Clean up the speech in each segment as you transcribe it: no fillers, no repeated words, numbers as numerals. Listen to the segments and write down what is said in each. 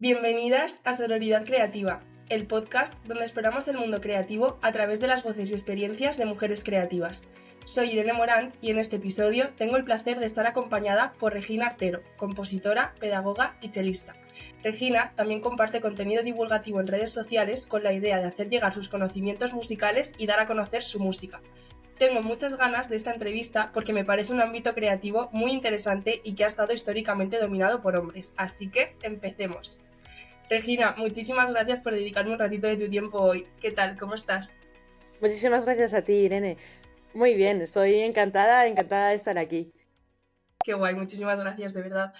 Bienvenidas a Sororidad Creativa, el podcast donde exploramos el mundo creativo a través de las voces y experiencias de mujeres creativas. Soy Irene Morant y en este episodio tengo el placer de estar acompañada por Regina Artero, compositora, pedagoga y chelista. Regina también comparte contenido divulgativo en redes sociales con la idea de hacer llegar sus conocimientos musicales y dar a conocer su música. Tengo muchas ganas de esta entrevista porque me parece un ámbito creativo muy interesante y que ha estado históricamente dominado por hombres, así que empecemos. Regina, muchísimas gracias por dedicarme un ratito de tu tiempo hoy. ¿Qué tal? ¿Cómo estás? Muchísimas gracias a ti, Irene. Muy bien, estoy encantada de estar aquí. Qué guay, muchísimas gracias, de verdad.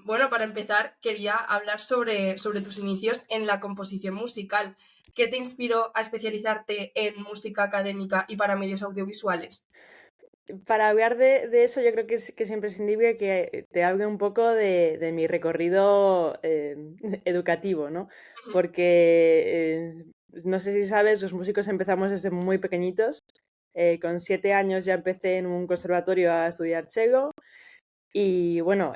Bueno, para empezar, quería hablar sobre tus inicios en la composición musical. ¿Qué te inspiró a especializarte en música académica y para medios audiovisuales? Para hablar de eso, yo creo que es imprescindible que te hable un poco de mi recorrido educativo, ¿no? Porque no sé si sabes, los músicos empezamos desde muy pequeñitos. Con 7 años ya empecé en un conservatorio a estudiar cello. Y bueno,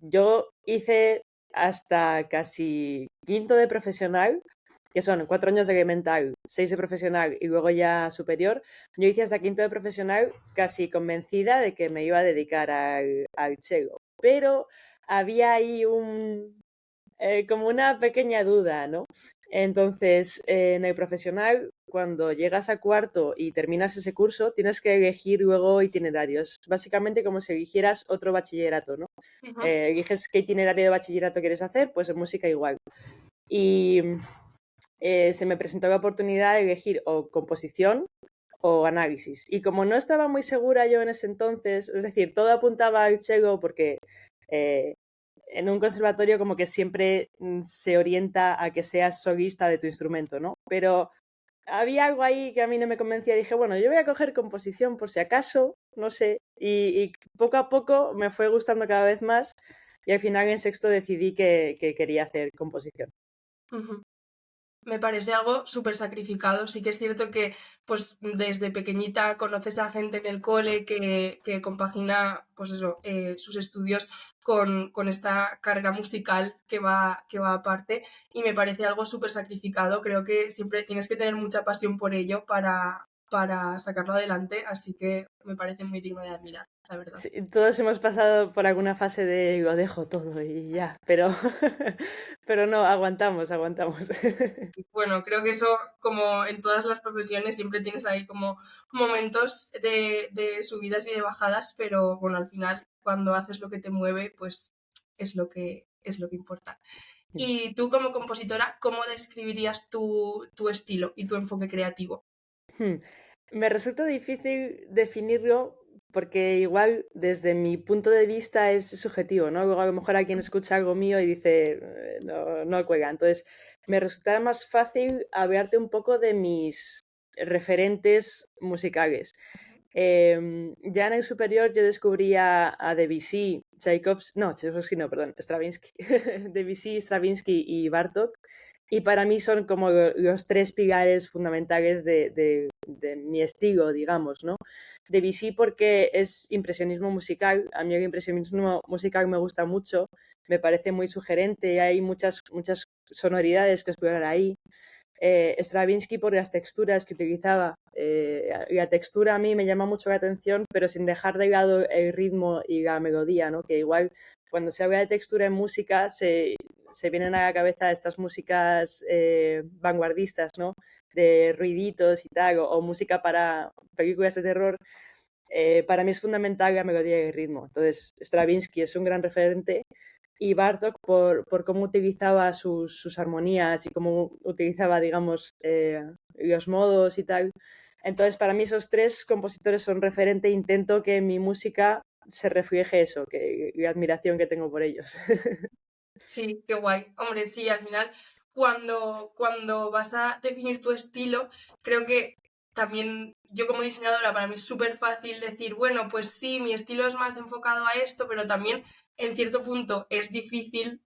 yo hice hasta casi quinto de profesional, que son 4 años de elemental, 6 de profesional y luego ya superior. Yo hice hasta quinto de profesional casi convencida de que me iba a dedicar al cello. Pero había ahí como una pequeña duda, ¿no? Entonces, en el profesional, cuando llegas a cuarto y terminas ese curso, tienes que elegir luego itinerarios. Básicamente como si eligieras otro bachillerato, ¿no? Uh-huh. Eliges qué itinerario de bachillerato quieres hacer, pues en música igual. Y se me presentó la oportunidad de elegir o composición o análisis. Y como no estaba muy segura yo en ese entonces, es decir, todo apuntaba al cello porque eh, en un conservatorio como que siempre se orienta a que seas solista de tu instrumento, ¿no? Pero había algo ahí que a mí no me convencía. Dije, bueno, yo voy a coger composición por si acaso, no sé. Y poco a poco me fue gustando cada vez más y al final en sexto decidí que quería hacer composición. Uh-huh. Me parece algo súper sacrificado. Sí que es cierto que pues desde pequeñita conoces a gente en el cole que compagina pues eso, sus estudios con esta carga musical que va aparte y me parece algo súper sacrificado. Creo que siempre tienes que tener mucha pasión por ello para sacarlo adelante, así que me parece muy digno de admirar, la verdad. Sí, todos hemos pasado por alguna fase de lo dejo todo y ya, pero, pero no, aguantamos, aguantamos. Bueno, creo que eso, como en todas las profesiones, siempre tienes ahí como momentos de subidas y de bajadas, pero bueno, al final, cuando haces lo que te mueve, pues es lo que importa. Y tú como compositora, ¿cómo describirías tu estilo y tu enfoque creativo? Hmm. Me resulta difícil definirlo porque igual desde mi punto de vista es subjetivo, ¿no? Luego a lo mejor alguien escucha algo mío y dice, no, no cuelga". Entonces, me resulta más fácil hablarte un poco de mis referentes musicales. Ya en el superior yo descubrí a Debussy, Tchaikovsky no, perdón, Stravinsky, Debussy, Stravinsky y Bartók, y para mí son como los tres pilares fundamentales de mi estilo, digamos, ¿no? Debussy porque es impresionismo musical, a mí el impresionismo musical me gusta mucho, me parece muy sugerente, hay muchas sonoridades que explorar ahí. Stravinsky por las texturas que utilizaba. La textura a mí me llama mucho la atención, pero sin dejar de lado el ritmo y la melodía, ¿no? Que igual cuando se habla de textura en música se vienen a la cabeza estas músicas vanguardistas, ¿no? De ruiditos y tal, o música para películas de terror. Para mí es fundamental la melodía y el ritmo. Entonces, Stravinsky es un gran referente y Bartók por cómo utilizaba sus armonías y cómo utilizaba, digamos, los modos y tal. Entonces, para mí esos tres compositores son referente e intento que en mi música se refleje eso, que la admiración que tengo por ellos. Sí, qué guay. Hombre, sí, al final, cuando vas a definir tu estilo, creo que también yo como diseñadora para mí es súper fácil decir, bueno, pues sí, mi estilo es más enfocado a esto, pero también en cierto punto es difícil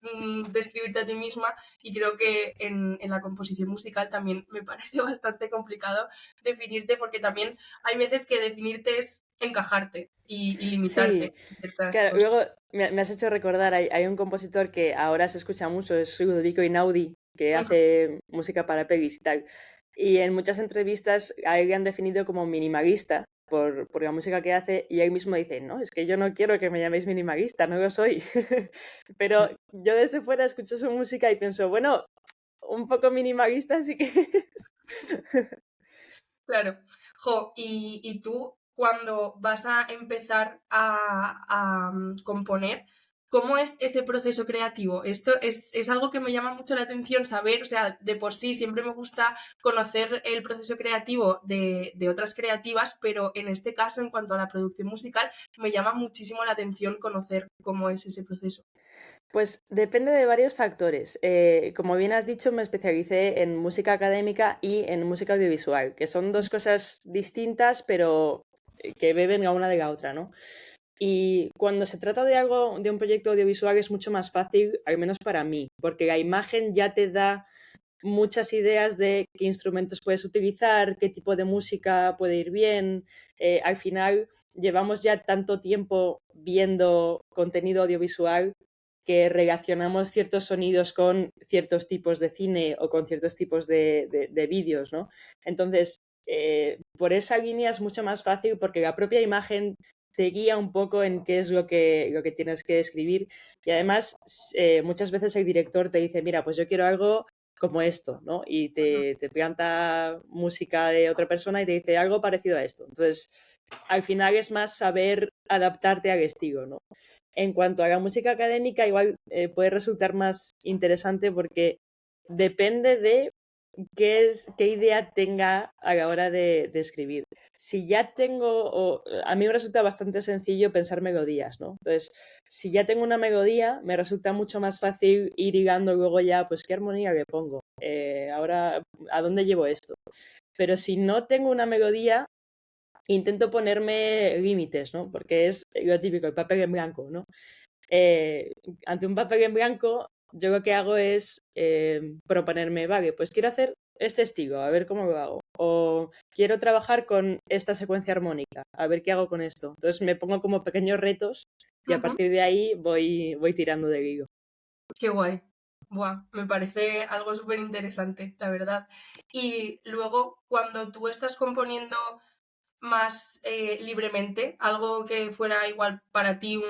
describirte a ti misma y creo que en la composición musical también me parece bastante complicado definirte porque también hay veces que definirte es encajarte y limitarte Sí, en ciertas claro, cosas. luego me has hecho recordar, hay un compositor que ahora se escucha mucho, es Ludovico Einaudi, que Ujú. hace música para pelis y tal. Y en muchas entrevistas a él le han definido como minimalista por la música que hace y él mismo dice, no, es que yo no quiero que me llaméis minimalista, no lo soy. Pero yo desde fuera escucho su música y pienso, bueno, un poco minimalista sí que es. Claro. Jo, y tú cuando vas a empezar a componer, ¿cómo es ese proceso creativo? Esto es algo que me llama mucho la atención saber, o sea, de por sí siempre me gusta conocer el proceso creativo de otras creativas, pero en este caso, en cuanto a la producción musical, me llama muchísimo la atención conocer cómo es ese proceso. Pues depende de varios factores. Como bien has dicho, me especialicé en música académica y en música audiovisual, que son dos cosas distintas, pero que beben la una de la otra, ¿no? Y cuando se trata de algo, de un proyecto audiovisual, es mucho más fácil, al menos para mí, porque la imagen ya te da muchas ideas de qué instrumentos puedes utilizar, qué tipo de música puede ir bien. Al final, llevamos ya tanto tiempo viendo contenido audiovisual que relacionamos ciertos sonidos con ciertos tipos de cine o con ciertos tipos de vídeos, ¿no? Entonces, por esa línea es mucho más fácil porque la propia imagen te guía un poco en qué es lo que tienes que escribir y además muchas veces el director te dice, mira, pues yo quiero algo como esto, ¿no? Y te planta música de otra persona y te dice algo parecido a esto. Entonces, al final es más saber adaptarte al estilo, ¿no? En cuanto a la música académica, igual puede resultar más interesante porque depende de qué idea tenga a la hora de escribir. Si ya tengo, a mí me resulta bastante sencillo pensar melodías, ¿no? Entonces, si ya tengo una melodía, me resulta mucho más fácil ir hilando luego ya, pues, ¿qué armonía le pongo? Ahora, ¿a dónde llevo esto? Pero si no tengo una melodía, intento ponerme límites, ¿no? Porque es lo típico, el papel en blanco, ¿no? Eh, Ante un papel en blanco, yo lo que hago es proponerme, vale, pues quiero hacer este estilo, a ver cómo lo hago. O quiero trabajar con esta secuencia armónica, a ver qué hago con esto. Entonces me pongo como pequeños retos y a Ujú. partir de ahí voy tirando del hilo. Qué guay. Buah, me parece algo súper interesante, la verdad. Y luego, cuando tú estás componiendo más libremente, algo que fuera igual para ti,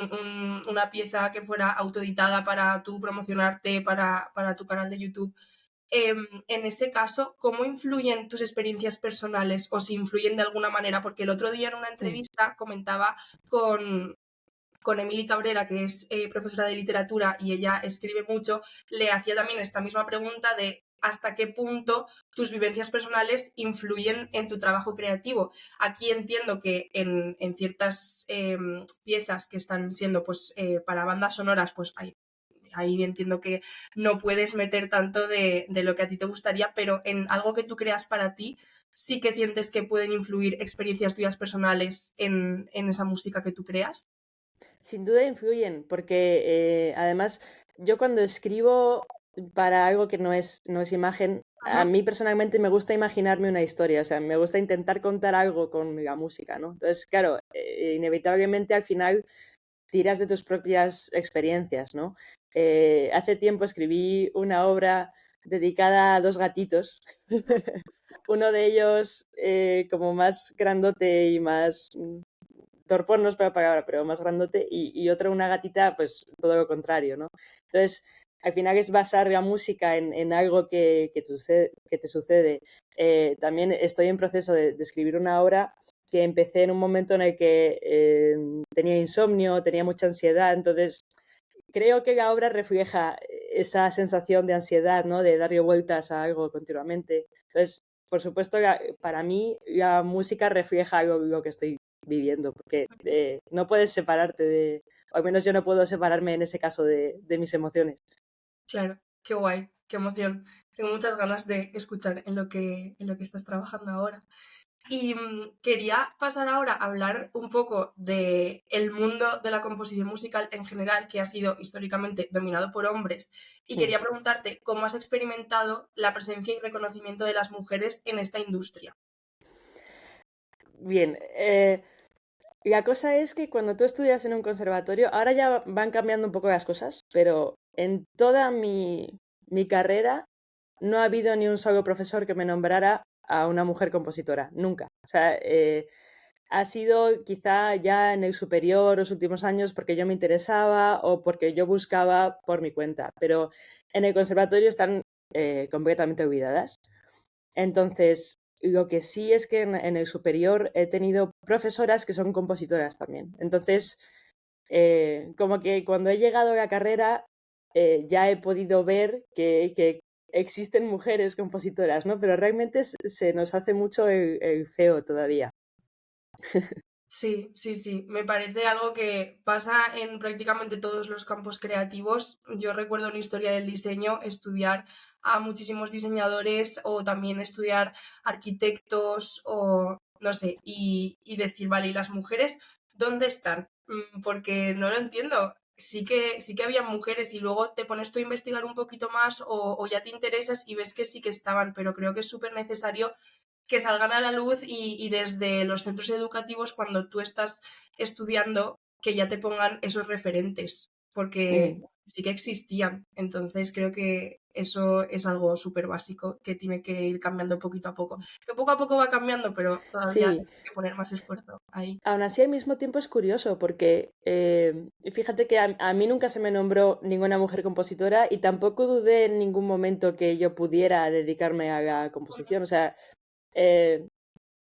una pieza que fuera autoeditada para tú promocionarte para tu canal de YouTube, en ese caso, ¿cómo influyen tus experiencias personales o si influyen de alguna manera? Porque el otro día en una Mm. entrevista comentaba con Emily Cabrera, que es profesora de literatura y ella escribe mucho, le hacía también esta misma pregunta de hasta qué punto tus vivencias personales influyen en tu trabajo creativo. Aquí entiendo que en ciertas piezas que están siendo pues, para bandas sonoras, pues ahí entiendo que no puedes meter tanto de lo que a ti te gustaría, pero en algo que tú creas para ti, sí que sientes que pueden influir experiencias tuyas personales en esa música que tú creas. Sin duda influyen, porque además yo cuando escribo para algo que no es imagen, a Ujú. mí personalmente me gusta imaginarme una historia, o sea, me gusta intentar contar algo con la música, ¿no? Entonces, claro, inevitablemente al final tiras de tus propias experiencias, ¿no? Hace tiempo escribí una obra dedicada a dos gatitos. Uno de ellos como más grandote y más torpón no es para palabra, pero más grandote, y otra una gatita, pues todo lo contrario, ¿no? Entonces, al final es basar la música en algo que te sucede. También estoy en proceso de escribir una obra que empecé en un momento en el que tenía insomnio, tenía mucha ansiedad, entonces creo que la obra refleja esa sensación de ansiedad, ¿no? De darle vueltas a algo continuamente. Entonces, por supuesto, para mí la música refleja algo lo que estoy viviendo, porque no puedes separarte o al menos yo no puedo separarme en ese caso de mis emociones. Claro, qué guay, qué emoción. Tengo muchas ganas de escuchar en lo que estás trabajando ahora. Y quería pasar ahora a hablar un poco de el mundo de la composición musical en general, que ha sido históricamente dominado por hombres. Y Mm. quería preguntarte cómo has experimentado la presencia y reconocimiento de las mujeres en esta industria. Bien, la cosa es que cuando tú estudias en un conservatorio, ahora ya van cambiando un poco las cosas, pero en toda mi carrera no ha habido ni un solo profesor que me nombrara a una mujer compositora, nunca. O sea, ha sido quizá ya en el superior los últimos años porque yo me interesaba o porque yo buscaba por mi cuenta, pero en el conservatorio están completamente olvidadas. Entonces, lo que sí es que en el superior he tenido profesoras que son compositoras también. Entonces, como que cuando he llegado a la carrera ya he podido ver que existen mujeres compositoras, ¿no? Pero realmente se nos hace mucho el feo todavía. Sí, sí, sí. Me parece algo que pasa en prácticamente todos los campos creativos. Yo recuerdo en historia del diseño estudiar a muchísimos diseñadores o también estudiar arquitectos o no sé, y decir, vale, ¿y las mujeres dónde están? Porque no lo entiendo. Sí que había mujeres y luego te pones tú a investigar un poquito más o ya te interesas y ves que sí que estaban, pero creo que es súper necesario que salgan a la luz y desde los centros educativos, cuando tú estás estudiando, que ya te pongan esos referentes, porque Mm. sí que existían. Entonces creo que eso es algo súper básico que tiene que ir cambiando poquito a poco. Que poco a poco va cambiando, pero todavía hay Sí, que poner más esfuerzo ahí. aún así al mismo tiempo es curioso porque fíjate que a mí nunca se me nombró ninguna mujer compositora y tampoco dudé en ningún momento que yo pudiera dedicarme a la composición. O sea, eh,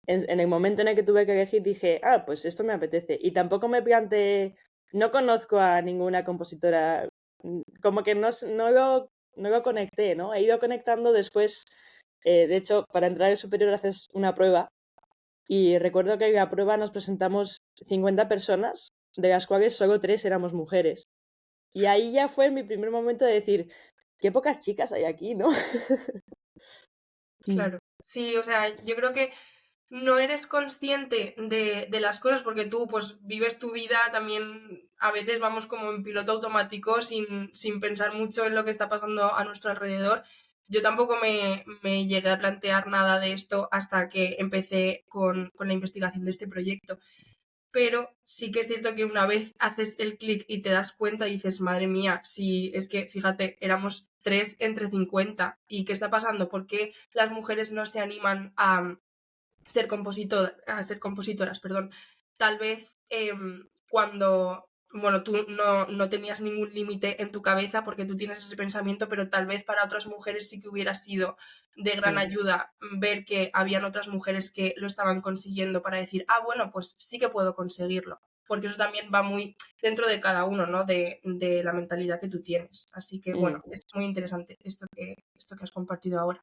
en el momento en el que tuve que elegir dije, ah, pues esto me apetece. Y tampoco me planteé, no conozco a ninguna compositora, como que no lo conecté, ¿no? He ido conectando después. De hecho, para entrar al superior haces una prueba y recuerdo que en la prueba nos presentamos 50 personas, de las cuales solo 3 éramos mujeres. Y ahí ya fue mi primer momento de decir, qué pocas chicas hay aquí, ¿no? Mm. Claro. Sí, o sea, yo creo que no eres consciente de las cosas porque tú pues vives tu vida también, a veces vamos como en piloto automático sin pensar mucho en lo que está pasando a nuestro alrededor. Yo tampoco me llegué a plantear nada de esto hasta que empecé con la investigación de este proyecto. Pero sí que es cierto que una vez haces el clic y te das cuenta y dices, madre mía, si es que, fíjate, éramos 3 entre 50. ¿Y qué está pasando? ¿Por qué las mujeres no se animan a ser compositoras, perdón? Tal vez cuando, bueno, tú no tenías ningún límite en tu cabeza porque tú tienes ese pensamiento, pero tal vez para otras mujeres sí que hubiera sido de gran Mm. ayuda ver que habían otras mujeres que lo estaban consiguiendo para decir, ah, bueno, pues sí que puedo conseguirlo. Porque eso también va muy dentro de cada uno, ¿no? De la mentalidad que tú tienes. Así que, bueno, Mm. es muy interesante esto que has compartido ahora.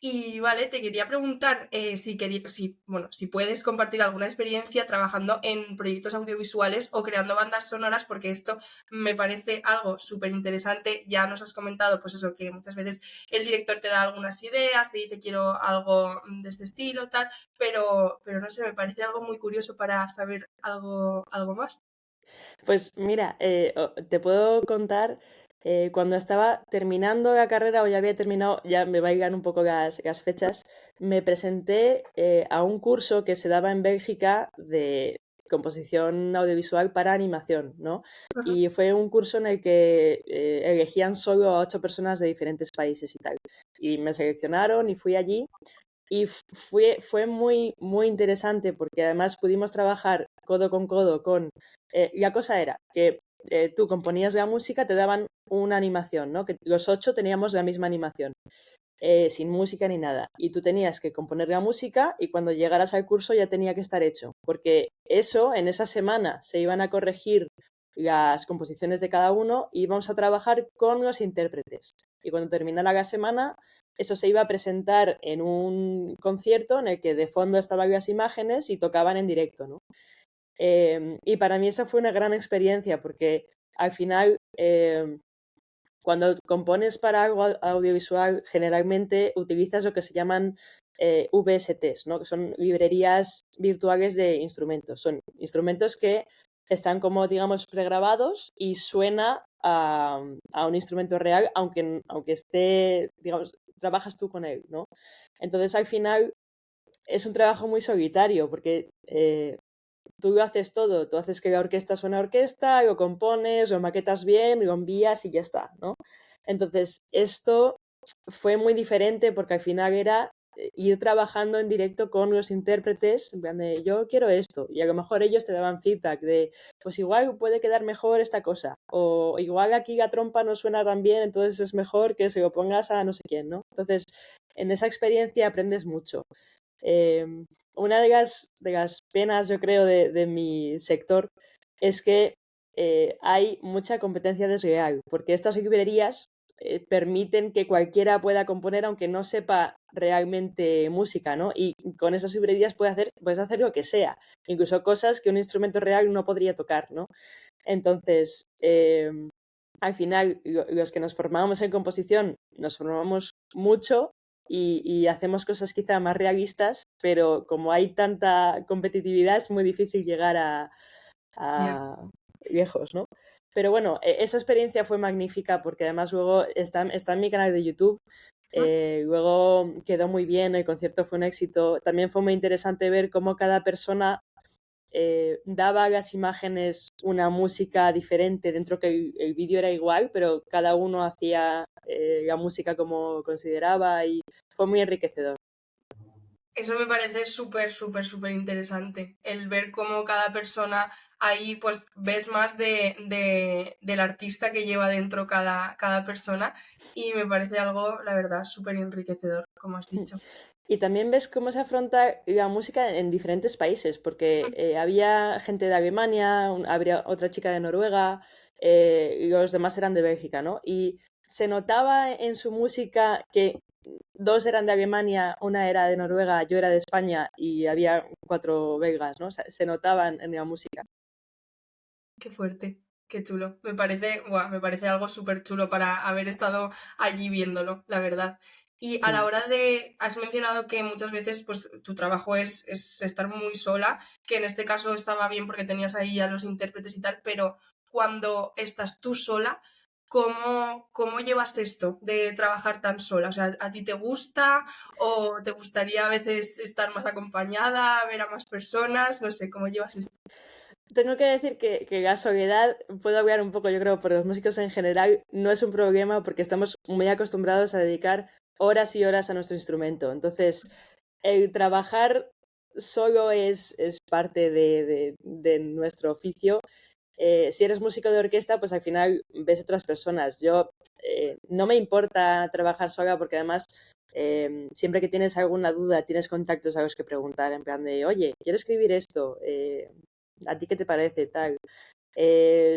Y vale, te quería preguntar si puedes compartir alguna experiencia trabajando en proyectos audiovisuales o creando bandas sonoras, porque esto me parece algo súper interesante. Ya nos has comentado, pues eso, que muchas veces el director te da algunas ideas, te dice quiero algo de este estilo, tal, pero no sé, me parece algo muy curioso para saber algo más. Pues mira, te puedo contar, cuando estaba terminando la carrera o ya había terminado, ya me vayan un poco las fechas, me presenté a un curso que se daba en Bélgica de composición audiovisual para animación, ¿no? Ujú. Y fue un curso en el que elegían solo a 8 personas de diferentes países y tal. Y me seleccionaron y fui allí. Y fue muy, muy interesante porque además pudimos trabajar codo con codo con... la cosa era que tú componías la música, te daban una animación, ¿no? Que los 8 teníamos la misma animación, sin música ni nada. Y tú tenías que componer la música y cuando llegaras al curso ya tenía que estar hecho, porque eso, en esa semana, se iban a corregir las composiciones de cada uno y íbamos a trabajar con los intérpretes. Y cuando terminara la semana, eso se iba a presentar en un concierto en el que de fondo estaban las imágenes y tocaban en directo, ¿no? Y para mí esa fue una gran experiencia porque al final, cuando compones para algo audiovisual, generalmente utilizas lo que se llaman VSTs, ¿no? Que son librerías virtuales de instrumentos. Son instrumentos que están como, digamos, pregrabados y suena a un instrumento real, aunque esté, digamos, trabajas tú con él, ¿no? Entonces, al final, es un trabajo muy solitario, porque tú haces todo, tú haces que la orquesta suene a orquesta, lo compones, lo maquetas bien, lo envías y ya está, ¿no? Entonces, esto fue muy diferente porque al final era ir trabajando en directo con los intérpretes, en plan de yo quiero esto, y a lo mejor ellos te daban feedback de pues igual puede quedar mejor esta cosa, o igual aquí la trompa no suena tan bien, entonces es mejor que se lo pongas a no sé quién, ¿no? Entonces, en esa experiencia aprendes mucho. Una de las penas, yo creo, de mi sector es que hay mucha competencia desleal, porque estas librerías permiten que cualquiera pueda componer aunque no sepa realmente música, ¿no? Y con esas librerías puedes hacer lo que sea, incluso cosas que un instrumento real no podría tocar, ¿no? Entonces, al final, los que nos formamos en composición, nos formamos mucho y hacemos cosas quizá más realistas, pero como hay tanta competitividad, es muy difícil llegar Ya. a lejos, ¿no? Pero bueno, esa experiencia fue magnífica porque además luego está en mi canal de YouTube. Luego quedó muy bien, el concierto fue un éxito. También fue muy interesante ver cómo cada persona daba a las imágenes una música diferente, dentro que el vídeo era igual, pero cada uno hacía la música como consideraba y fue muy enriquecedor. Eso me parece súper, súper, súper interesante. El ver cómo cada persona ahí, pues ves más del artista que lleva dentro cada persona y me parece algo, la verdad, súper enriquecedor, como has dicho. Y también ves cómo se afronta la música en diferentes países, porque había gente de Alemania, habría otra chica de Noruega, y los demás eran de Bélgica, ¿no? Y se notaba en su música que dos eran de Alemania, una era de Noruega, yo era de España y había 4 belgas, ¿no? O sea, se notaban en la música. Qué fuerte, qué chulo. Me parece algo súper chulo para haber estado allí viéndolo, la verdad. Y a la Mm. hora de, has mencionado que muchas veces pues tu trabajo es estar muy sola, que en este caso estaba bien porque tenías ahí a los intérpretes y tal, pero cuando estás tú sola, ¿cómo llevas esto de trabajar tan sola? O sea, ¿a ti te gusta o te gustaría a veces estar más acompañada, ver a más personas? No sé, ¿cómo llevas esto? Tengo que decir que la soledad, puedo hablar un poco, yo creo, por los músicos en general, no es un problema porque estamos muy acostumbrados a dedicar horas y horas a nuestro instrumento. Entonces, el trabajar solo es parte de nuestro oficio. Si eres músico de orquesta, pues al final ves otras personas. Yo no me importa trabajar sola porque además siempre que tienes alguna duda, tienes contactos a los que preguntar, en plan de, oye, quiero escribir esto, ¿a ti qué te parece? Tal.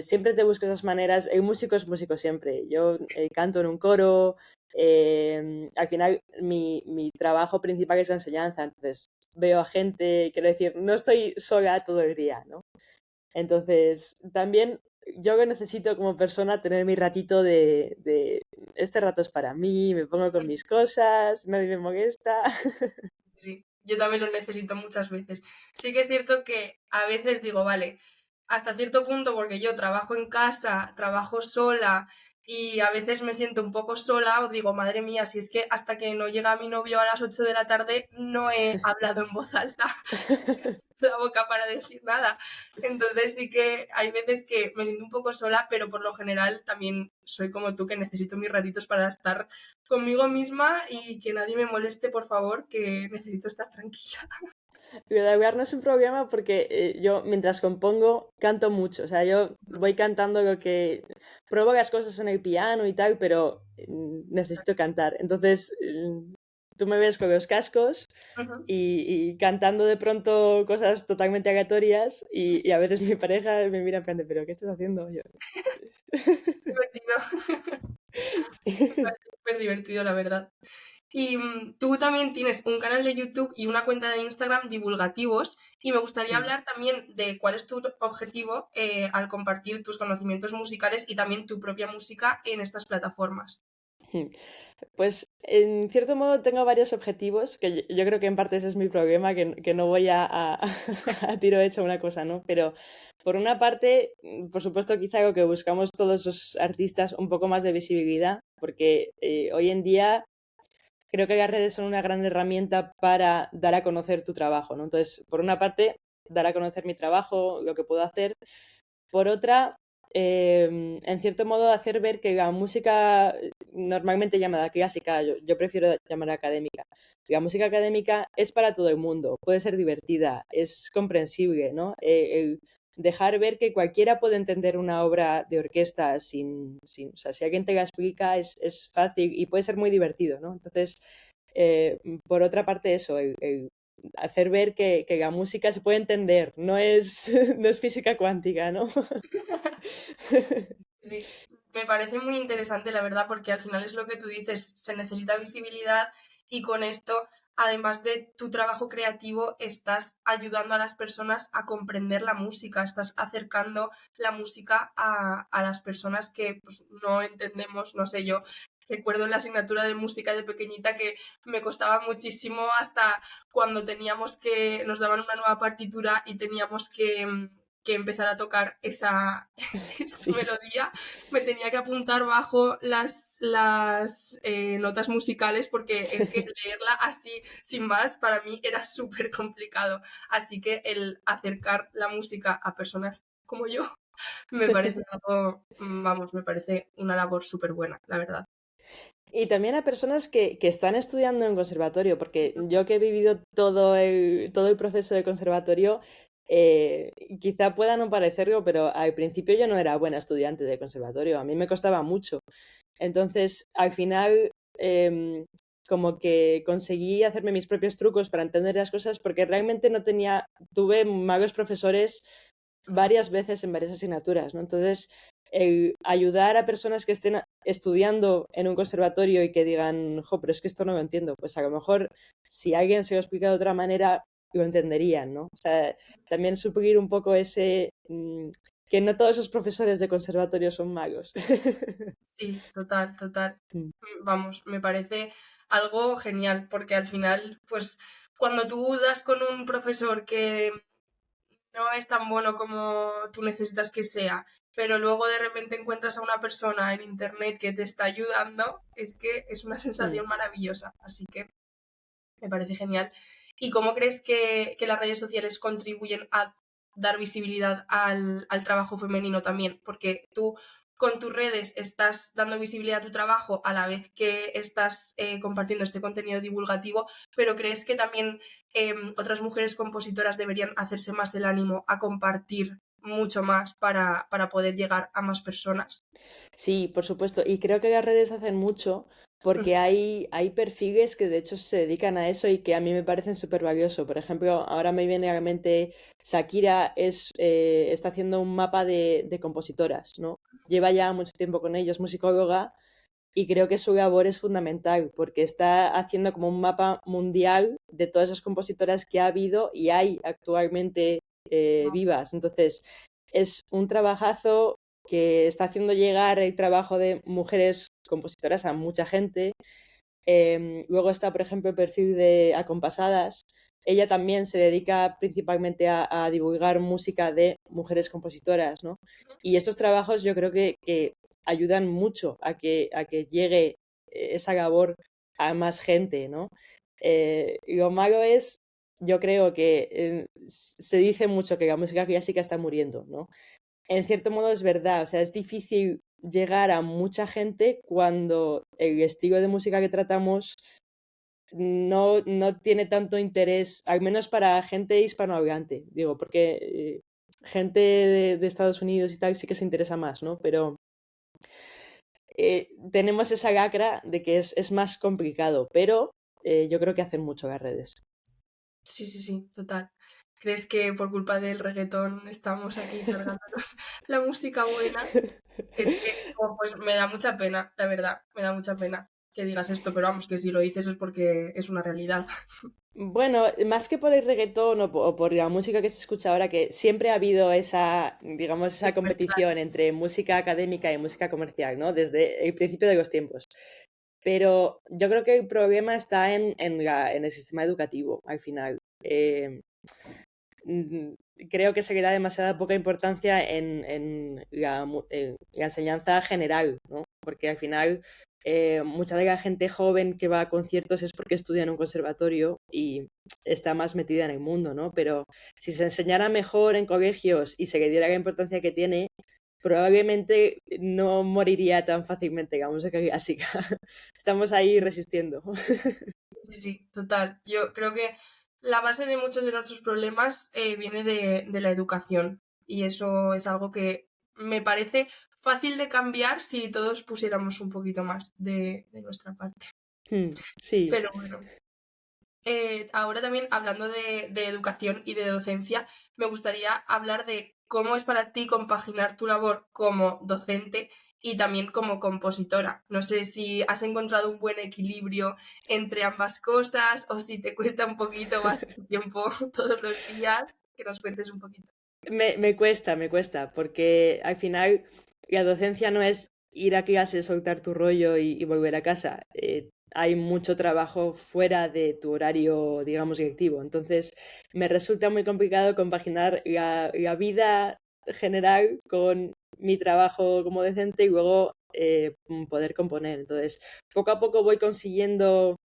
Siempre te busco esas maneras. El músico es músico siempre. Yo canto en un coro. Al final, mi trabajo principal es la enseñanza. Entonces, veo a gente, quiero decir, no estoy sola todo el día, ¿no? Entonces, también yo que necesito como persona tener mi ratito de este rato es para mí, me pongo con mis cosas, nadie me molesta. Sí, yo también lo necesito muchas veces. Sí que es cierto que a veces digo, vale, hasta cierto punto, porque yo trabajo en casa, trabajo sola y a veces me siento un poco sola o digo, madre mía, si es que hasta que no llega mi novio a las 8 de la tarde no he hablado en voz alta la boca para decir nada. Entonces sí que hay veces que me siento un poco sola, pero por lo general también soy como tú que necesito mis ratitos para estar conmigo misma y que nadie me moleste, por favor, que necesito estar tranquila. Lo de hablar no es un problema porque yo mientras compongo canto mucho, o sea, yo voy cantando lo que pruebo las cosas en el piano y tal, pero necesito cantar. Entonces, tú me ves con los cascos Ujú. y cantando de pronto cosas totalmente aleatorias y a veces mi pareja me mira en plan de, ¿pero qué estás haciendo? Yo, Divertido. Me sí. parece súper divertido, la verdad. Y tú también tienes un canal de YouTube y una cuenta de Instagram divulgativos y me gustaría Mm. hablar también de cuál es tu objetivo al compartir tus conocimientos musicales y también tu propia música en estas plataformas. Mm. Pues en cierto modo tengo varios objetivos, que yo creo que en parte ese es mi problema, que no voy a tiro hecho una cosa, ¿no? Pero por una parte, por supuesto, quizá algo que buscamos todos los artistas, un poco más de visibilidad, porque hoy en día creo que las redes son una gran herramienta para dar a conocer tu trabajo, ¿no? Entonces, por una parte, dar a conocer mi trabajo, lo que puedo hacer. Por otra, en cierto modo, hacer ver que la música normalmente llamada clásica, yo prefiero llamar académica. La música académica es para todo el mundo, puede ser divertida, es comprensible, ¿no? El dejar ver que cualquiera puede entender una obra de orquesta o sea, si alguien te la explica es fácil y puede ser muy divertido, ¿no? Entonces, por otra parte, eso, el hacer ver que la música se puede entender, no es, no es física cuántica, ¿no? Sí, me parece muy interesante, la verdad, porque al final es lo que tú dices, se necesita visibilidad y con esto, además de tu trabajo creativo, estás ayudando a las personas a comprender la música, estás acercando la música a las personas que pues, no entendemos, no sé yo. Recuerdo en la asignatura de música de pequeñita que me costaba muchísimo hasta cuando nos daban una nueva partitura y teníamos que empezar a tocar esa Sí. melodía, me tenía que apuntar bajo las notas musicales porque es que leerla así, sin más, para mí era súper complicado. Así que el acercar la música a personas como yo me parece algo, vamos, me parece una labor súper buena, la verdad. Y también a personas que están estudiando en conservatorio, porque yo que he vivido todo el proceso de conservatorio, eh, quizá pueda no parecerlo, pero al principio yo no era buena estudiante de conservatorio, a mí me costaba mucho. Entonces, al final, como que conseguí hacerme mis propios trucos para entender las cosas, porque realmente no tenía, tuve malos profesores varias veces en varias asignaturas, ¿no? Entonces, el ayudar a personas que estén estudiando en un conservatorio y que digan, jo, pero es que esto no lo entiendo, pues a lo mejor si alguien se lo explica de otra manera, lo entenderían, ¿no? O sea, también suplir un poco ese, que no todos los profesores de conservatorio son magos. Sí, total, total. Vamos, me parece algo genial porque al final, pues cuando tú das con un profesor que no es tan bueno como tú necesitas que sea, pero luego de repente encuentras a una persona en internet que te está ayudando, es que es una Mm. sensación maravillosa. Así que me parece genial. ¿Y cómo crees que las redes sociales contribuyen a dar visibilidad al trabajo femenino también? Porque tú con tus redes estás dando visibilidad a tu trabajo a la vez que estás compartiendo este contenido divulgativo, pero ¿crees que también otras mujeres compositoras deberían hacerse más el ánimo a compartir mucho más para poder llegar a más personas? Sí, por supuesto. Y creo que las redes hacen mucho porque hay perfiles que de hecho se dedican a eso y que a mí me parecen súper valiosos. Por ejemplo, ahora me viene a la mente Shakira está haciendo un mapa de compositoras, ¿no? Lleva ya mucho tiempo con ellos, musicóloga, y creo que su labor es fundamental porque está haciendo como un mapa mundial de todas las compositoras que ha habido y hay actualmente vivas. Entonces, es un trabajazo que está haciendo llegar el trabajo de mujeres compositoras a mucha gente. Luego está, por ejemplo, el perfil de Acompasadas. Ella también se dedica principalmente a divulgar música de mujeres compositoras, ¿no? Y esos trabajos yo creo que ayudan mucho a que llegue esa labor a más gente, ¿no? Lo malo es, yo creo que se dice mucho que la música clásica está muriendo, ¿no? En cierto modo es verdad, o sea, es difícil llegar a mucha gente cuando el estilo de música que tratamos no tiene tanto interés, al menos para gente hispanohablante, digo, porque gente de Estados Unidos y tal sí que se interesa más, ¿no? Pero tenemos esa lacra de que es más complicado, pero yo creo que hacen mucho las redes. Sí, sí, sí, total. ¿Crees que por culpa del reggaetón estamos aquí cargándonos la música buena? Es que, pues me da mucha pena, la verdad, me da mucha pena. que digas esto, pero vamos, que si lo dices es porque es una realidad. Bueno, más que por el reggaetón o por la música que se escucha ahora, que siempre ha habido esa, digamos, Sí, esa pues, claro. competición entre música académica y música comercial, ¿no? Desde el principio de los tiempos. Pero yo creo que el problema está en el sistema educativo, al final. Mm, Creo que se le da demasiada poca importancia en la enseñanza general, ¿no? Porque al final mucha de la gente joven que va a conciertos es porque estudia en un conservatorio y está más metida en el mundo, ¿no? Pero si se enseñara mejor en colegios y se le diera la importancia que tiene, probablemente no moriría tan fácilmente la música clásica. Estamos ahí resistiendo. Sí, sí, total. Yo creo que la base de muchos de nuestros problemas viene de la educación y eso es algo que me parece fácil de cambiar si todos pusiéramos un poquito más de nuestra parte. Sí. Pero bueno. Ahora también hablando de educación y de docencia, me gustaría hablar de cómo es para ti compaginar tu labor como docente y también como compositora. No sé si has encontrado un buen equilibrio entre ambas cosas o si te cuesta un poquito más tu tiempo todos los días, que nos cuentes un poquito. Me cuesta, porque al final la docencia no es ir a clase, soltar tu rollo y volver a casa. Hay mucho trabajo fuera de tu horario, digamos, lectivo. Entonces, me resulta muy complicado compaginar la vida general con mi trabajo como docente y luego poder componer. Entonces, poco a poco voy consiguiendo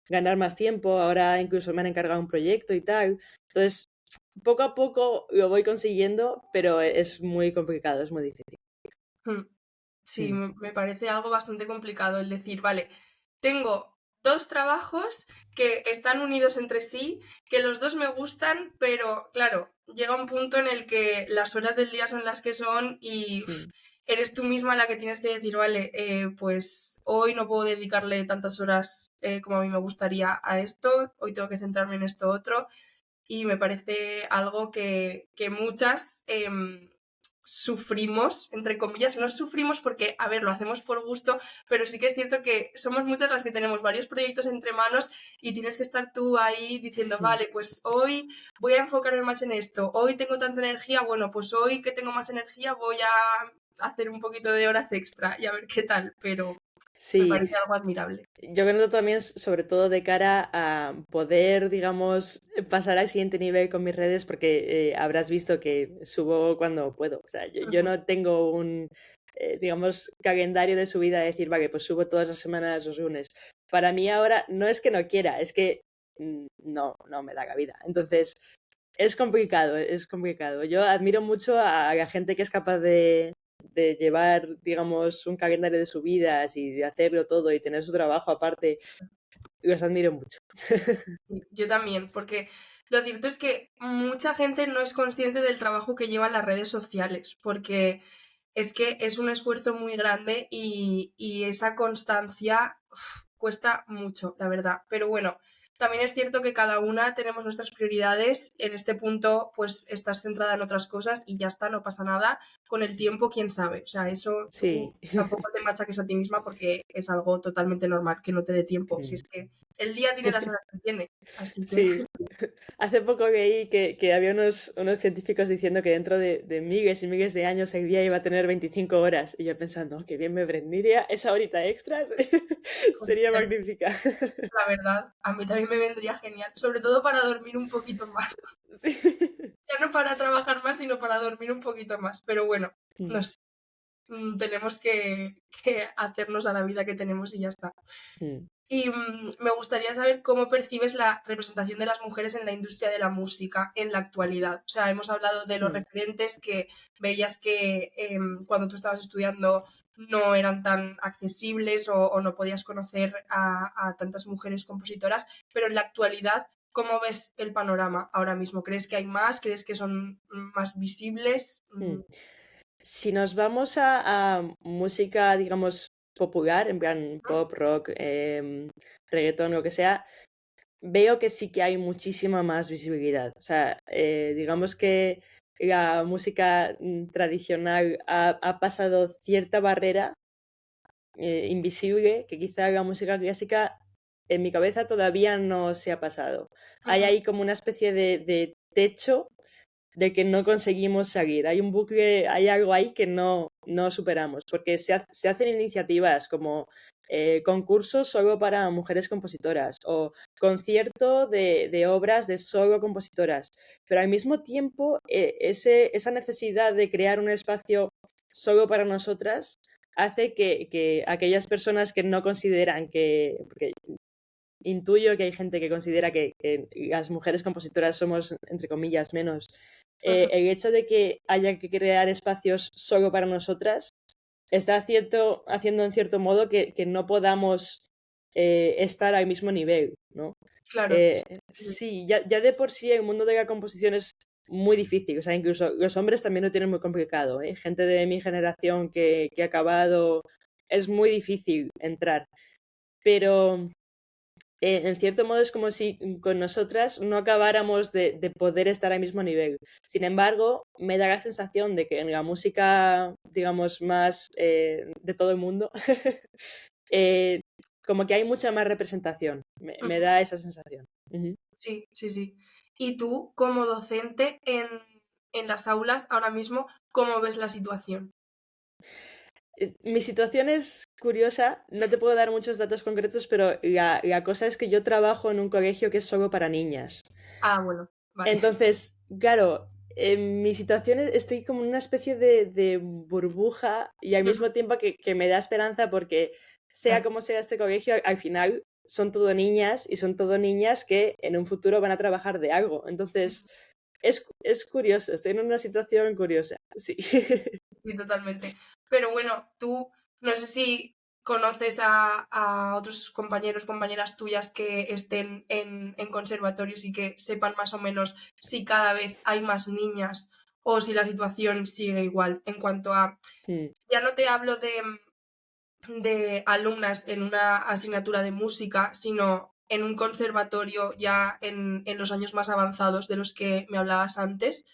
ganar más tiempo. Ahora incluso me han encargado un proyecto y tal. Entonces, poco a poco lo voy consiguiendo, pero es muy complicado, es muy difícil. Hmm. Sí, Mm, me parece algo bastante complicado el decir, vale, tengo dos trabajos que están unidos entre sí, que los dos me gustan, pero claro, llega un punto en el que las horas del día son las que son y mm. eres tú misma la que tienes que decir, vale, pues hoy no puedo dedicarle tantas horas como a mí me gustaría a esto, hoy tengo que centrarme en esto otro y me parece algo que muchas sufrimos, entre comillas, no sufrimos porque, a ver, lo hacemos por gusto, pero sí que es cierto que somos muchas las que tenemos varios proyectos entre manos y tienes que estar tú ahí diciendo, vale, pues hoy voy a enfocarme más en esto, hoy tengo tanta energía, bueno, pues hoy que tengo más energía voy a hacer un poquito de horas extra y a ver qué tal, pero me Sí, parece algo admirable. yo creo también, sobre todo de cara a poder, digamos, pasar al siguiente nivel con mis redes, porque habrás visto que subo cuando puedo. O sea, yo no tengo un, digamos, calendario de subida de decir, vale, pues subo todas las semanas los lunes. Para mí ahora no es que no quiera, es que no me da la vida. Entonces, es complicado, es complicado. Yo admiro mucho a la gente que es capaz de llevar, digamos, un calendario de subidas y de hacerlo todo y tener su trabajo aparte. Los admiro mucho. Sí, yo también, porque lo cierto es que mucha gente no es consciente del trabajo que llevan las redes sociales, porque es que es un esfuerzo muy grande y esa constancia cuesta mucho, la verdad. Pero bueno, también es cierto que cada una tenemos nuestras prioridades. En este punto, pues estás centrada en otras cosas y ya está, no pasa nada. Con el tiempo, quién sabe. O sea, eso Sí. tú tampoco te machaques a ti misma porque es algo totalmente normal que no te dé tiempo. Si es que el día tiene las horas que tiene. Así que Sí. Hace poco leí que había unos científicos diciendo que dentro de miles y miles de años el día iba a tener 25 horas. Y yo pensando, "Oh, qué bien me vendría esa horita extras. Sería magnífica." la verdad, a mí también me vendría genial. Sobre todo para dormir un poquito más. Sí. Ya no para trabajar más, sino para dormir un poquito más. Pero bueno, no sé. Tenemos que hacernos a la vida que tenemos y ya está. Mm, Y me gustaría saber cómo percibes la representación de las mujeres en la industria de la música en la actualidad. O sea, hemos hablado de los mm, referentes que veías que cuando tú estabas estudiando no eran tan accesibles o no podías conocer a tantas mujeres compositoras, pero en la actualidad, ¿cómo ves el panorama ahora mismo? ¿Crees que hay más? ¿Crees que son más visibles? mm. Si nos vamos a música, digamos, popular, en plan pop, rock, reggaetón, lo que sea, veo que sí que hay muchísima más visibilidad. O sea, digamos que la música tradicional ha pasado cierta barrera invisible que quizá la música clásica en mi cabeza todavía no se ha pasado. Hay Ujú. ahí como una especie de techo de que no conseguimos seguir. Hay un bucle, hay algo ahí que no superamos, porque se hacen iniciativas como concursos solo para mujeres compositoras o concierto de obras de solo compositoras, pero al mismo tiempo esa necesidad de crear un espacio solo para nosotras hace que aquellas personas que no consideran porque intuyo que hay gente que considera que las mujeres compositoras somos, entre comillas, menos. Ujú. El hecho de que haya que crear espacios solo para nosotras está haciendo en cierto modo que no podamos estar al mismo nivel, ¿no? Claro. Eh, sí, ya de por sí el mundo de la composición es muy difícil, o sea, incluso los hombres también lo tienen muy complicado, ¿eh? Gente de mi generación que ha acabado, es muy difícil entrar, pero en cierto modo es como si con nosotras no acabáramos de poder estar al mismo nivel. Sin embargo, me da la sensación de que en la música, digamos, más de todo el mundo, eh, como que hay mucha más representación. Me Ujú. da esa sensación. Ujú. Sí, sí, sí. Y tú, como docente en las aulas, ahora mismo, ¿cómo ves la situación? Mi situación es curiosa, no te puedo dar muchos datos concretos, pero la cosa es que yo trabajo en un colegio que es solo para niñas. Ah, bueno, vale. Entonces, claro, en mi situación estoy como en una especie de burbuja y al Ujú. mismo tiempo que me da esperanza porque sea Estás- como sea este colegio, al final son todo niñas y son todo niñas que en un futuro van a trabajar de algo. Entonces, es curioso, estoy en una situación curiosa, sí. Sí, totalmente. Pero bueno, tú no sé si conoces a otros compañeros, compañeras tuyas que estén en conservatorios y que sepan más o menos si cada vez hay más niñas o si la situación sigue igual en cuanto a, Mm. ya no te hablo de alumnas en una asignatura de música, sino en un conservatorio ya en los años más avanzados de los que me hablabas antes.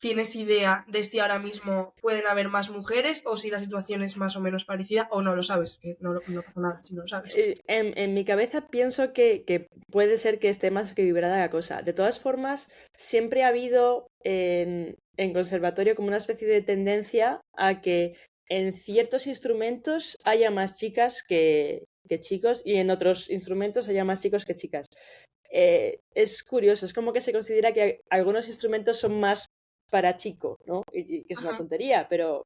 ¿Tienes idea de si ahora mismo pueden haber más mujeres o si la situación es más o menos parecida o no lo sabes? No pasa nada si no lo sabes. En mi cabeza pienso que puede ser que esté más equilibrada la cosa. De todas formas, siempre ha habido en conservatorio como una especie de tendencia a que en ciertos instrumentos haya más chicas que chicos y en otros instrumentos haya más chicos que chicas. Es curioso, es como que se considera que algunos instrumentos son más para chico, ¿no? Y que es una Ujú. tontería, pero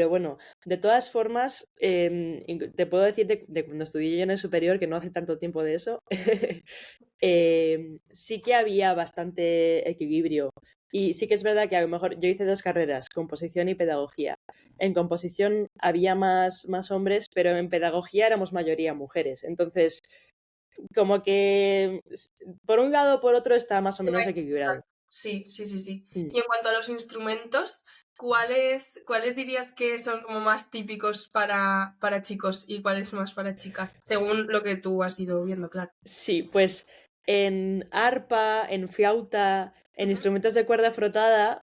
bueno, de todas formas, te puedo decir de cuando estudié yo en el superior, que no hace tanto tiempo de eso, sí que había bastante equilibrio. Y sí que es verdad que a lo mejor yo hice dos carreras, composición y pedagogía. En composición había más hombres, pero en pedagogía éramos mayoría mujeres. Entonces, como que por un lado o por otro está más o Se va menos equilibrado. equilibrando. Sí, sí, sí, sí. Mm. Y en cuanto a los instrumentos, ¿cuáles dirías que son como más típicos para chicos y cuáles más para chicas? Según lo que tú has ido viendo, claro. Sí, pues en arpa, en flauta, en Ujú, instrumentos de cuerda frotada,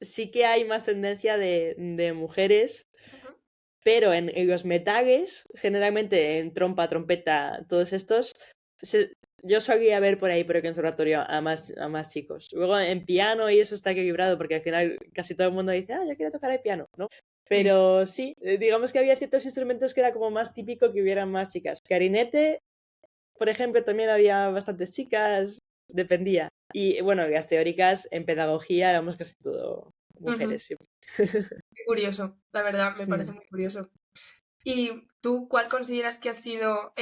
sí que hay más tendencia de mujeres, ujú. pero en los metales, generalmente en trompa, trompeta, todos estos, se- yo solía ver por ahí por el conservatorio a más chicos. Luego en piano y eso está equilibrado porque al final casi todo el mundo dice, yo quiero tocar el piano, ¿no? Sí. Pero sí, digamos que había ciertos instrumentos que era como más típico que hubieran más chicas. Clarinete, por ejemplo, también había bastantes chicas, dependía. Y bueno, las teóricas en pedagogía éramos casi todo Ujú. mujeres siempre. Qué curioso, la verdad, me parece Mm. muy curioso. ¿Y tú cuál consideras que ha sido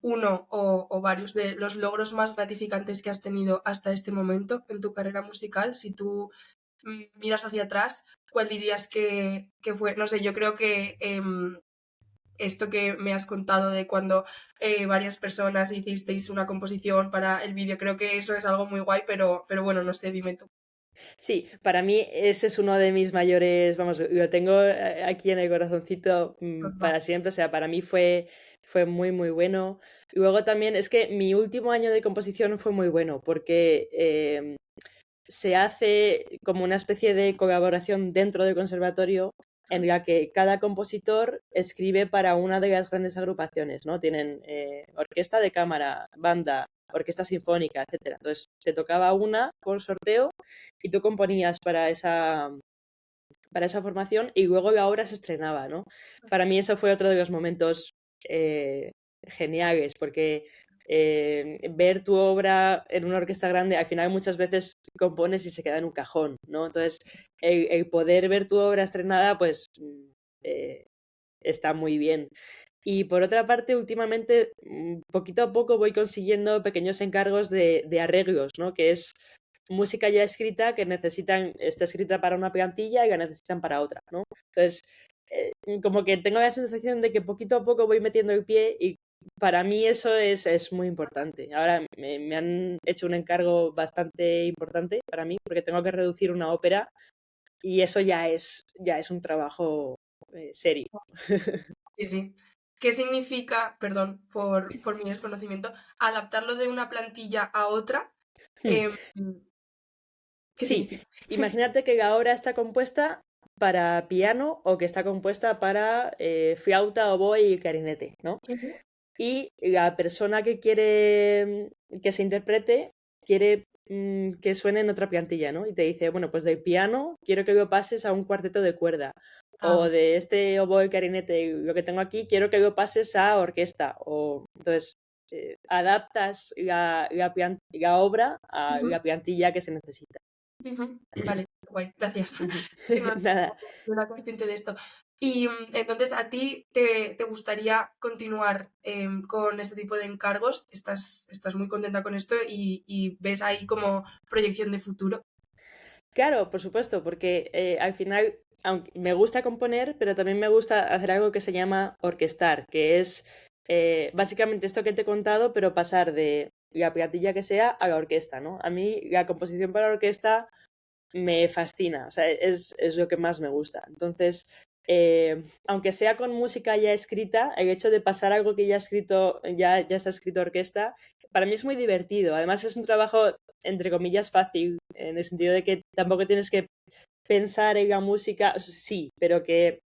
uno o varios de los logros más gratificantes que has tenido hasta este momento en tu carrera musical? Si tú miras hacia atrás, ¿cuál dirías que fue? No sé, yo creo que esto que me has contado de cuando varias personas hicisteis una composición para el vídeo, creo que eso es algo muy guay, pero bueno, no sé, dime tú. Sí, para mí ese es uno de mis mayores, vamos, lo tengo aquí en el corazoncito Total. para siempre, o sea, para mí fue muy, muy bueno. Y luego también es que mi último año de composición fue muy bueno porque se hace como una especie de colaboración dentro del conservatorio en la que cada compositor escribe para una de las grandes agrupaciones, ¿no? Tienen orquesta de cámara, banda, orquesta sinfónica, etcétera. Entonces te tocaba una por sorteo y tú componías para esa formación y luego la obra se estrenaba, ¿no? Para mí eso fue otro de los momentos geniales, porque ver tu obra en una orquesta grande, al final muchas veces compones y se queda en un cajón, ¿no? Entonces, el poder ver tu obra estrenada, pues está muy bien. Y por otra parte, últimamente, poquito a poco voy consiguiendo pequeños encargos de arreglos, ¿no? Que es música ya escrita que está escrita para una plantilla y la necesitan para otra, ¿no? Entonces, como que tengo la sensación de que poquito a poco voy metiendo el pie y para mí eso es muy importante. Ahora me han hecho un encargo bastante importante para mí porque tengo que reducir una ópera y eso ya es un trabajo serio. Sí, sí. ¿Qué significa, perdón por mi desconocimiento, adaptarlo de una plantilla a otra? Hmm. Em, ¿Qué Sí, significa? imagínate que la obra está compuesta para piano o que está compuesta para flauta, oboe y clarinete, ¿no? Ujú. Y la persona que quiere que se interprete quiere que suene en otra plantilla, ¿no? Y te dice, bueno, pues del piano quiero que lo pases a un cuarteto de cuerda. Ah, O vale. de este oboe, clarinete, lo que tengo aquí, quiero que lo pases a orquesta. Entonces, adaptas la obra a Ujú, la plantilla que se necesita. ujú. Vale, guay, gracias. Que no Nada. no era consciente de esto. Y entonces, ¿a ti te gustaría continuar con este tipo de encargos? ¿Estás muy contenta con esto y ves ahí como proyección de futuro? Claro, por supuesto, porque al final, aunque me gusta componer, pero también me gusta hacer algo que se llama orquestar, que es básicamente esto que te he contado, pero pasar de la plantilla que sea a la orquesta, ¿no? A mí la composición para orquesta me fascina, o sea, es lo que más me gusta. Entonces, aunque sea con música ya escrita, el hecho de pasar algo que ya escrito, ya está escrito a orquesta, para mí es muy divertido. Además, es un trabajo, entre comillas, fácil, en el sentido de que tampoco tienes que pensar en la música, o sea, sí, pero que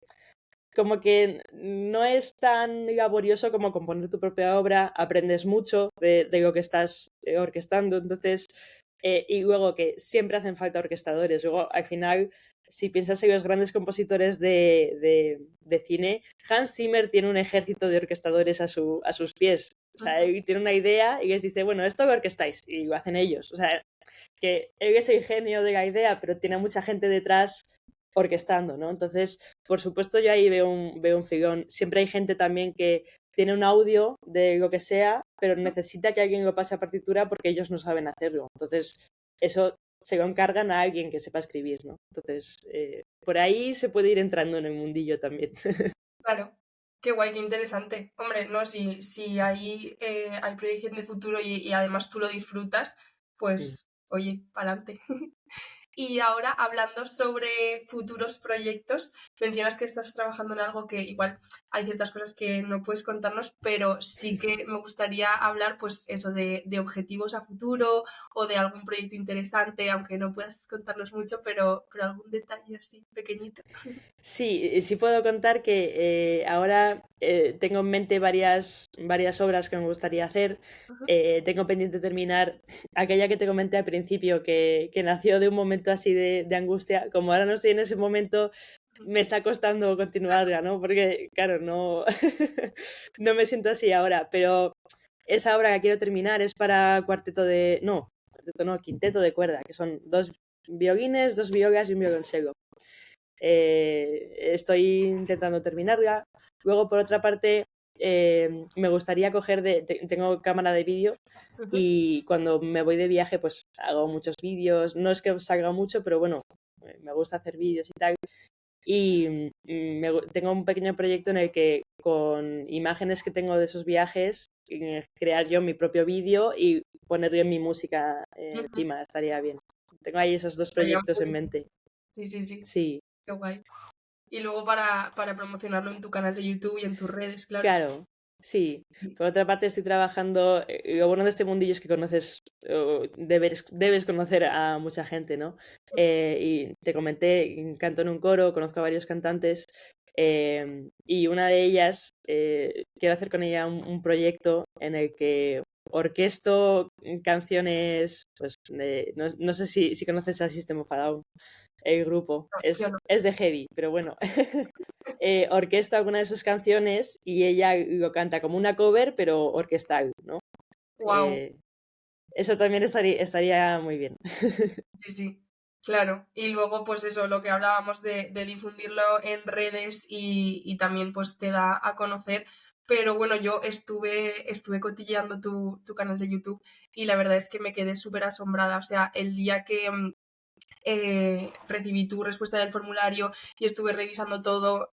como que no es tan laborioso como componer tu propia obra, aprendes mucho de lo que estás orquestando, entonces, y luego que siempre hacen falta orquestadores. Luego, al final, si piensas en los grandes compositores de cine, Hans Zimmer tiene un ejército de orquestadores a sus pies. O sea, Ujú. él tiene una idea y les dice, bueno, esto lo orquestáis, y lo hacen ellos. O sea, que él es el genio de la idea, pero tiene mucha gente detrás orquestando, ¿no? Entonces, por supuesto, yo ahí veo un filón. Siempre hay gente también que tiene un audio de lo que sea, pero necesita que alguien lo pase a partitura porque ellos no saben hacerlo. Entonces, eso se lo encargan a alguien que sepa escribir, ¿no? Entonces, por ahí se puede ir entrando en el mundillo también. Claro, qué guay, qué interesante. Hombre, no, si ahí hay proyección de futuro y además tú lo disfrutas, pues oye, pa'lante. Y ahora, hablando sobre futuros proyectos, mencionas que estás trabajando en algo que igual hay ciertas cosas que no puedes contarnos, pero sí que me gustaría hablar, pues eso, de objetivos a futuro o de algún proyecto interesante, aunque no puedas contarnos mucho, pero algún detalle así pequeñito. Sí, sí puedo contar que ahora tengo en mente varias obras que me gustaría hacer. Ujú. Tengo pendiente terminar aquella que te comenté al principio, que nació de un momento así de angustia. Como ahora no estoy en ese momento, me está costando continuarla, ¿no? Porque, claro, no, no me siento así ahora. Pero esa obra que quiero terminar es para cuarteto no, quinteto de cuerda, que son dos violines, dos violas y un violoncelo. Estoy intentando terminarla. Luego, por otra parte, me gustaría tengo cámara de vídeo Ujú. y cuando me voy de viaje, pues hago muchos vídeos. No es que salga mucho, pero bueno, me gusta hacer vídeos y tal. Y tengo un pequeño proyecto en el que con imágenes que tengo de esos viajes, crear yo mi propio vídeo y poner yo mi música Ujú. encima, estaría bien. Tengo ahí esos dos Estaría proyectos en muy bien. mente. Sí, sí, sí, Sí, qué guay. Y luego para promocionarlo en tu canal de YouTube y en tus redes, claro. claro. Sí, por otra parte estoy trabajando, lo bueno de este mundillo es que conoces, debes conocer a mucha gente, ¿no? Y te comenté, canto en un coro, conozco a varios cantantes y una de ellas, quiero hacer con ella un proyecto en el que orquesto canciones, pues no sé si conoces a System of a Down, el grupo, No, yo no. es de heavy, pero bueno. Orquesta alguna de sus canciones y ella lo canta como una cover, pero orquestal, ¿no? Wow. Eh, eso también estaría muy bien. Sí, sí, claro. Y luego, pues eso, lo que hablábamos de difundirlo en redes y también pues te da a conocer. Pero bueno, yo estuve cotilleando tu canal de YouTube y la verdad es que me quedé súper asombrada. O sea, el día que recibí tu respuesta del formulario y estuve revisando todo.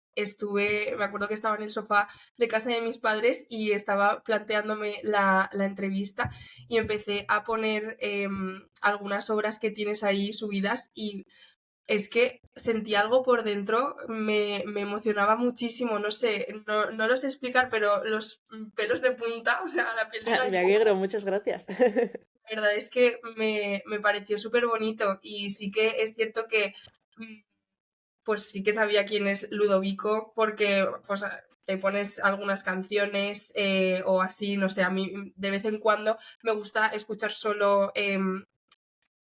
Me acuerdo que estaba en el sofá de casa de mis padres y estaba planteándome la entrevista y empecé a poner algunas obras que tienes ahí subidas y es que sentí algo por dentro, me emocionaba muchísimo, no sé, no lo sé explicar, pero los pelos de punta, o sea, la piel de Me gallina. alegro, muchas gracias. La verdad es que me pareció súper bonito y sí que es cierto que mm, pues sí que sabía quién es Ludovico porque pues te pones algunas canciones o así, no sé, a mí de vez en cuando me gusta escuchar solo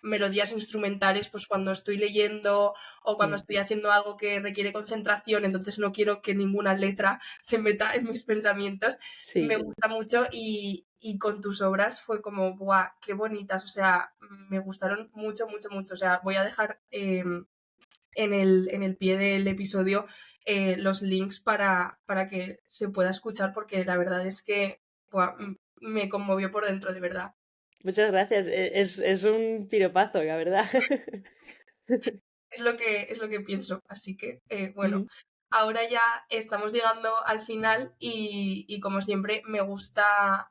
melodías instrumentales pues cuando estoy leyendo o cuando Mm, estoy haciendo algo que requiere concentración, entonces no quiero que ninguna letra se meta en mis pensamientos. Me sí, gusta mucho y con tus obras fue como, ¡buah, qué bonitas! O sea, me gustaron mucho, mucho, mucho. O sea, voy a dejar en el pie del episodio los links para que se pueda escuchar porque la verdad es que buah, me conmovió por dentro, de verdad. muchas gracias. Es un piropazo, la verdad. Es lo que pienso. Así que, bueno, Ujú. ahora ya estamos llegando al final y como siempre me gusta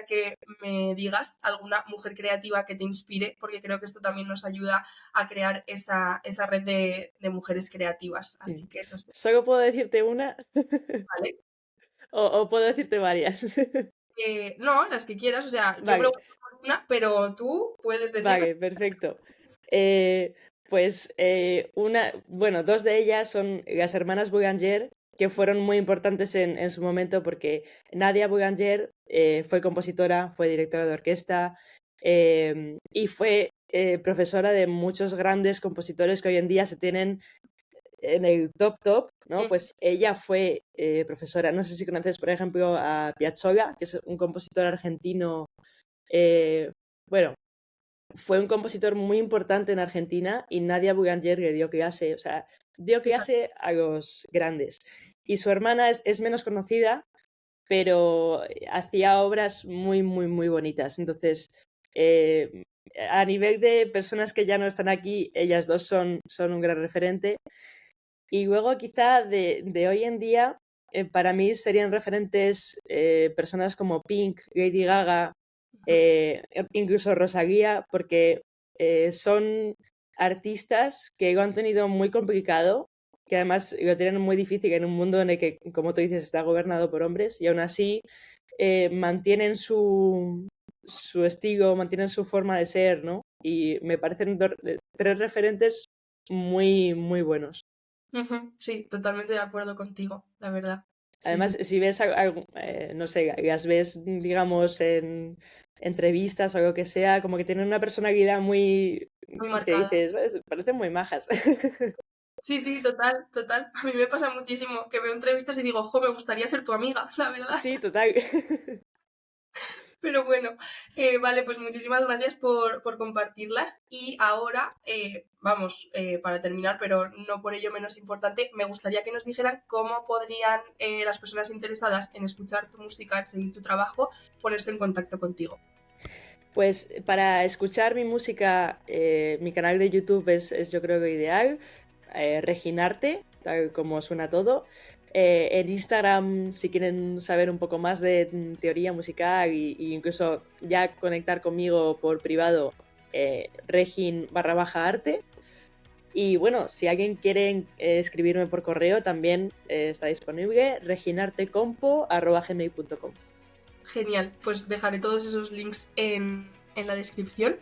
que me digas alguna mujer creativa que te inspire, porque creo que esto también nos ayuda a crear esa red de mujeres creativas. Así Mm. que, no sé, ¿Solo puedo decirte una ¿vale? o puedo decirte varias? No, las que quieras, o sea, yo Vale. pregunto por una, pero tú puedes decirme. Vale, perfecto. Pues bueno, dos de ellas son las hermanas Boulanger, que fueron muy importantes en su momento porque Nadia Boulanger fue compositora, fue directora de orquesta y fue profesora de muchos grandes compositores que hoy en día se tienen en el top, ¿no? Mm, Pues ella fue profesora. No sé si conoces, por ejemplo, a Piazzolla, que es un compositor argentino. Bueno, fue un compositor muy importante en Argentina y Nadia Boulanger le dio clase, o sea, dio fíjate. clase a los grandes. Y su hermana es menos conocida, pero hacía obras muy, muy, muy bonitas. Entonces, eh, a nivel de personas que ya no están aquí, ellas dos son un gran referente. Y luego quizá de hoy en día, para mí serían referentes personas como Pink, Lady Gaga, incluso Rosalía, porque son artistas que lo han tenido muy complicado, que además lo tienen muy difícil en un mundo en el que, como tú dices, está gobernado por hombres, y aún así mantienen su estilo, mantienen su forma de ser, ¿no? Y me parecen tres referentes muy, muy buenos. Ujú, sí, totalmente de acuerdo contigo, la verdad. Sí, Además, sí, si ves, no sé, las ves, digamos, en entrevistas o lo que sea, como que tienen una personalidad muy, muy que marcada. dices, parecen muy majas. Sí, sí, total, total. A mí me pasa muchísimo que veo entrevistas y digo, jo, me gustaría ser tu amiga, la verdad. Sí, total. Pero bueno, vale, pues muchísimas gracias por compartirlas. Y ahora, vamos, para terminar, pero no por ello menos importante, me gustaría que nos dijeran cómo podrían las personas interesadas en escuchar tu música, en seguir tu trabajo, ponerse en contacto contigo. Pues para escuchar mi música, mi canal de YouTube es yo creo que ideal. Reginarte, tal como suena todo. En Instagram, si quieren saber un poco más de teoría musical y incluso ya conectar conmigo por privado, regin barra baja arte. Y bueno, si alguien quiere escribirme por correo, también está disponible reginartecompo@gmail.com. Genial, pues dejaré todos esos links en la descripción.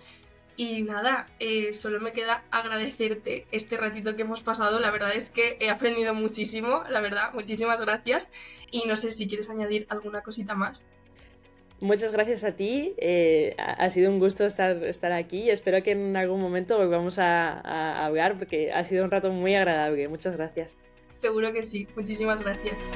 Y nada, solo me queda agradecerte este ratito que hemos pasado. La verdad es que he aprendido muchísimo, la verdad, muchísimas gracias. Y no sé si quieres añadir alguna cosita más. Muchas gracias a ti, ha sido un gusto estar aquí. Espero que en algún momento volvamos a hablar porque ha sido un rato muy agradable. Muchas gracias. Seguro que sí, muchísimas gracias.